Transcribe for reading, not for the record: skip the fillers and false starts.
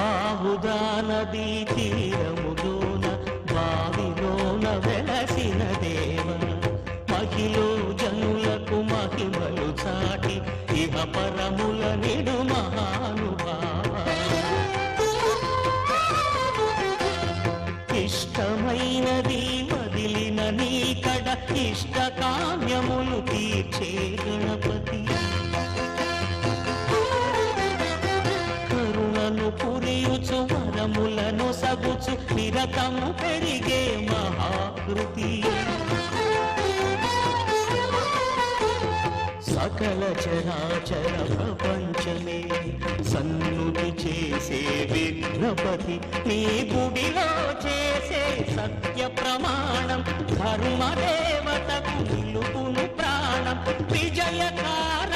బాహుదా నదీ తీరములోన బావిలోన వెలసిన దేవ మహిలో జనులకు మహిమలు చాటి ఇహ పరముల నిడు మహానుభావ ఇష్టమైనది వదిలిన నీ కడ ఇష్ట కామ్యములు తీర్చే గణపతి కరుణను పురియుచు వరములను సగుచు నిరతము పెరిగే మహాకృతి సకల చరాచర ప్రపంచమే సన్నుతి చేసే విఘ్నపతి నీ గుడిలో చేసే సత్య ప్రమాణం ధర్మదేవతకు నిలుపును ప్రాణం విజయకార